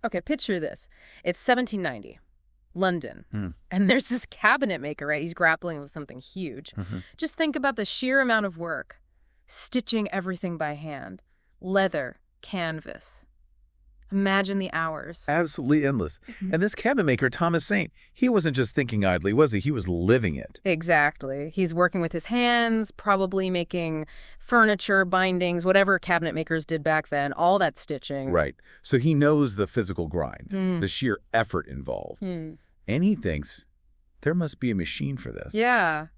Okay, picture this. It's 1790, London. Hmm. And there's this cabinet maker, right? He's grappling with something huge. Just think about the sheer amount of work. Stitching everything by hand. Leather, canvas. Imagine the hours. Absolutely endless. And this cabinet maker, Thomas Saint, he wasn't just thinking idly, was he? He was living it. Exactly. He's working with his hands, probably making furniture, bindings, whatever cabinet makers did back then, all that stitching. Right. So he knows the physical grind, the sheer effort involved. And he thinks, there must be a machine for this. Yeah.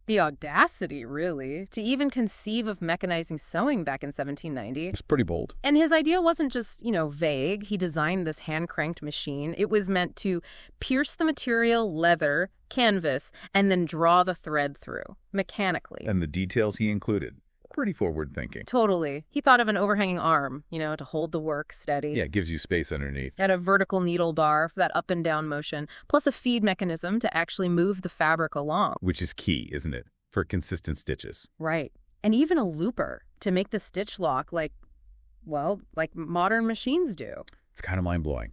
The audacity, really, to even conceive of mechanizing sewing back in 1790. It's pretty bold. And his idea wasn't just, vague. He designed this hand-cranked machine. It was meant to pierce the material, leather, canvas, and then draw the thread through, mechanically. And the details he included. Pretty forward-thinking. Totally. He thought of an overhanging arm, to hold the work steady. Yeah, it gives you space underneath. Had a vertical needle bar for that up and down motion, plus a feed mechanism to actually move the fabric along. Which is key, isn't it? For consistent stitches. Right. And even a looper to make the stitch lock like modern machines do. It's kind of mind-blowing.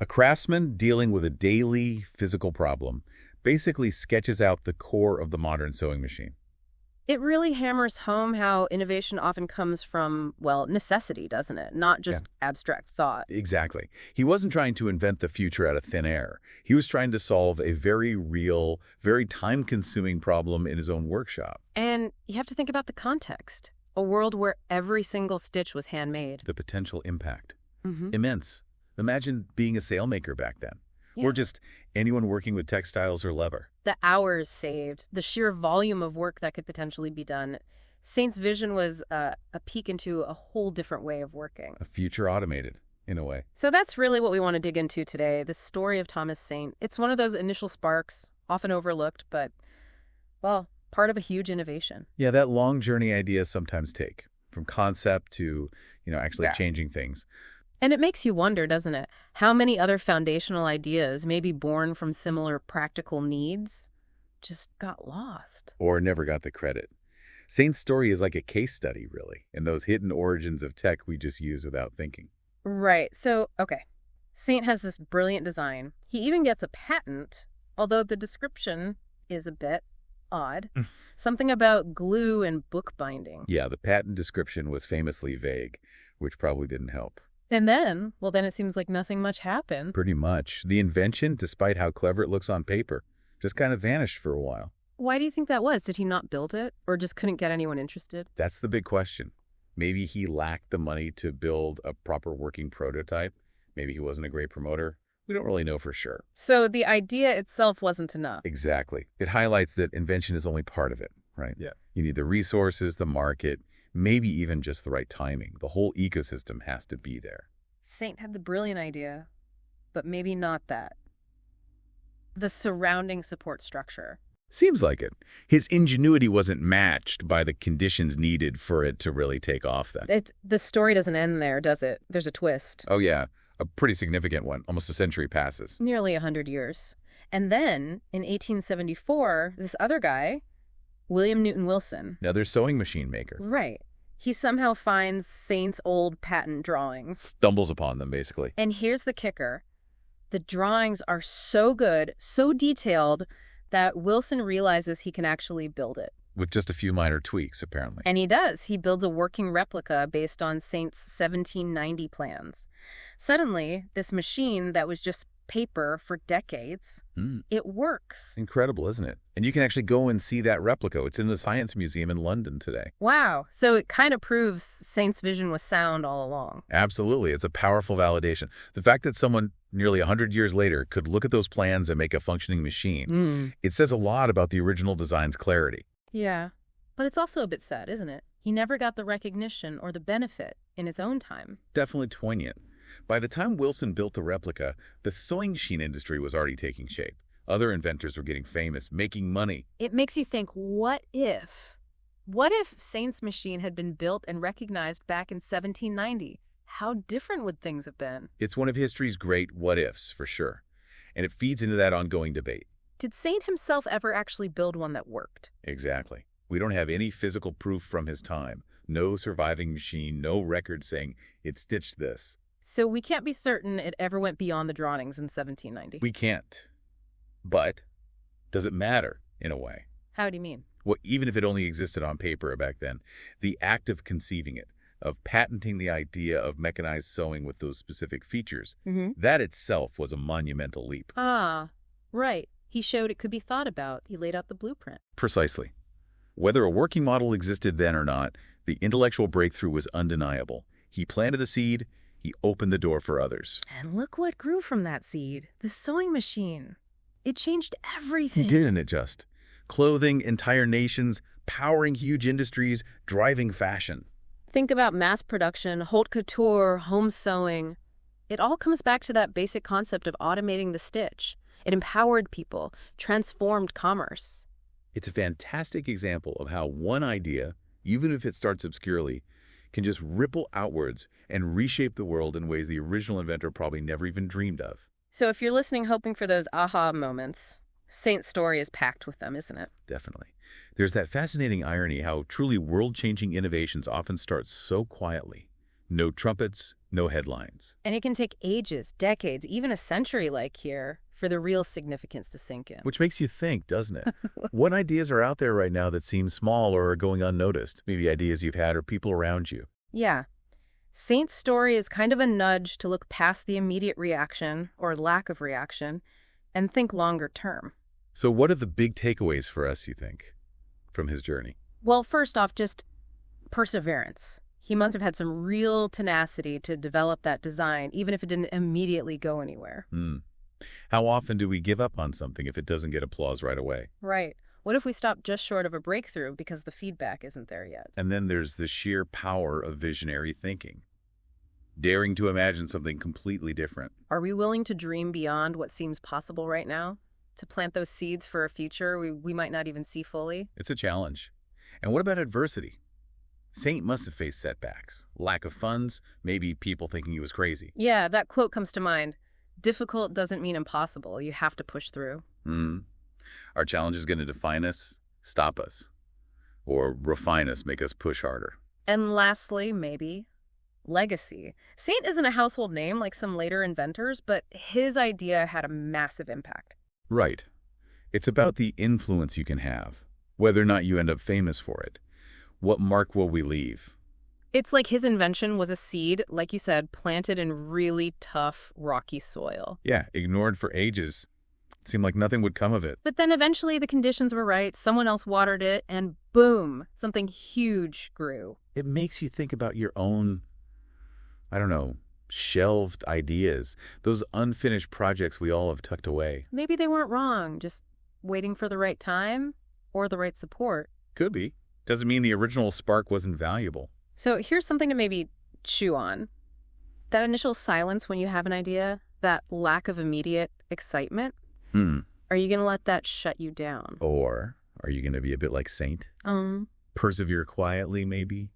A craftsman dealing with a daily physical problem basically sketches out the core of the modern sewing machine. It really hammers home how innovation often comes from, necessity, doesn't it? Not just abstract thought. Exactly. He wasn't trying to invent the future out of thin air. He was trying to solve a very real, very time-consuming problem in his own workshop. And you have to think about the context. A world where every single stitch was handmade. The potential impact. Immense. Imagine being a sailmaker back then. Or just anyone working with textiles or leather. The hours saved, the sheer volume of work that could potentially be done. Saint's vision was a peek into a whole different way of working. A future automated, in a way. So that's really what we want to dig into today, the story of Thomas Saint. It's one of those initial sparks, often overlooked, but, part of a huge innovation. Yeah, that long journey ideas sometimes take, from concept to, actually changing things. And it makes you wonder, doesn't it? How many other foundational ideas, maybe born from similar practical needs, just got lost. Or never got the credit. Saint's story is like a case study, really, in those hidden origins of tech we just use without thinking. Right. So, okay. Saint has this brilliant design. He even gets a patent, although the description is a bit odd. Something about glue and bookbinding. Yeah, the patent description was famously vague, which probably didn't help. And then it seems like nothing much happened. Pretty much. The invention, despite how clever it looks on paper, just kind of vanished for a while. Why do you think that was? Did he not build it? Or just couldn't get anyone interested? That's the big question. Maybe he lacked the money to build a proper working prototype. Maybe he wasn't a great promoter. We don't really know for sure. So the idea itself wasn't enough. Exactly. It highlights that invention is only part of it, right? Yeah. You need the resources, the market, maybe even just the right timing. The whole ecosystem has to be there. Saint had the brilliant idea, but maybe not that. The surrounding support structure. Seems like it. His ingenuity wasn't matched by the conditions needed for it to really take off then. The story doesn't end there, does it? There's a twist. Oh, yeah. A pretty significant one. Almost a century passes. Nearly 100 years. And then, in 1874, this other guy, William Newton Wilson. Another sewing machine maker. Right. He somehow finds Saint's old patent drawings. Stumbles upon them, basically. And here's the kicker. The drawings are so good, so detailed, that Wilson realizes he can actually build it. With just a few minor tweaks, apparently. And he does. He builds a working replica based on Saint's 1790 plans. Suddenly, this machine that was just paper for decades, it works. Incredible, isn't it? And you can actually go and see that replica. It's in the Science Museum in London today. Wow. So it kind of proves Saint's vision was sound all along. Absolutely. It's a powerful validation. The fact that someone nearly 100 years later could look at those plans and make a functioning machine, it says a lot about the original design's clarity. Yeah. But it's also a bit sad, isn't it? He never got the recognition or the benefit in his own time. Definitely poignant. By the time Wilson built the replica, the sewing machine industry was already taking shape. Other inventors were getting famous, making money. It makes you think, what if? What if Saint's machine had been built and recognized back in 1790? How different would things have been? It's one of history's great what-ifs, for sure. And it feeds into that ongoing debate. Did Saint himself ever actually build one that worked? Exactly. We don't have any physical proof from his time. No surviving machine, no record saying it stitched this. So we can't be certain it ever went beyond the drawings in 1790. We can't. But does it matter, in a way? How do you mean? Well, even if it only existed on paper back then, the act of conceiving it, of patenting the idea of mechanized sewing with those specific features, that itself was a monumental leap. Ah, right. He showed it could be thought about. He laid out the blueprint. Precisely. Whether a working model existed then or not, the intellectual breakthrough was undeniable. He planted the seed, he opened the door for others. And look what grew from that seed. The sewing machine. It changed everything. Didn't it just? Clothing entire nations, powering huge industries, driving fashion. Think about mass production, haute couture, home sewing. It all comes back to that basic concept of automating the stitch. It empowered people, transformed commerce. It's a fantastic example of how one idea, even if it starts obscurely, can just ripple outwards and reshape the world in ways the original inventor probably never even dreamed of. So if you're listening hoping for those aha moments, Saint's story is packed with them, isn't it? Definitely. There's that fascinating irony how truly world-changing innovations often start so quietly. No trumpets, no headlines. And it can take ages, decades, even a century like here, for the real significance to sink in. Which makes you think, doesn't it? What ideas are out there right now that seem small or are going unnoticed? Maybe ideas you've had or people around you. Yeah. Saint's story is kind of a nudge to look past the immediate reaction, or lack of reaction, and think longer term. So what are the big takeaways for us, you think, from his journey? Well, first off, just perseverance. He must have had some real tenacity to develop that design, even if it didn't immediately go anywhere. How often do we give up on something if it doesn't get applause right away? Right. What if we stop just short of a breakthrough because the feedback isn't there yet? And then there's the sheer power of visionary thinking. Daring to imagine something completely different. Are we willing to dream beyond what seems possible right now? To plant those seeds for a future we might not even see fully? It's a challenge. And what about adversity? Saint must have faced setbacks. Lack of funds, maybe people thinking he was crazy. Yeah, that quote comes to mind. Difficult doesn't mean impossible. You have to push through. Our challenge is going to define us, stop us, or refine us, make us push harder. And lastly, maybe, legacy. Saint isn't a household name like some later inventors, but his idea had a massive impact. Right. It's about the influence you can have, whether or not you end up famous for it. What mark will we leave? It's like his invention was a seed, like you said, planted in really tough, rocky soil. Yeah, ignored for ages. It seemed like nothing would come of it. But then eventually the conditions were right, someone else watered it, and boom, something huge grew. It makes you think about your own, shelved ideas, those unfinished projects we all have tucked away. Maybe they weren't wrong, just waiting for the right time or the right support. Could be. Doesn't mean the original spark wasn't valuable. So here's something to maybe chew on. That initial silence when you have an idea, that lack of immediate excitement, are you going to let that shut you down? Or are you going to be a bit like Saint? Persevere quietly, maybe?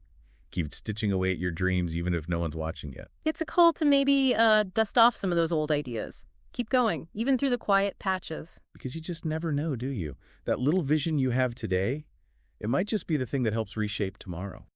Keep stitching away at your dreams even if no one's watching yet. It's a call to maybe dust off some of those old ideas. Keep going, even through the quiet patches. Because you just never know, do you? That little vision you have today, it might just be the thing that helps reshape tomorrow.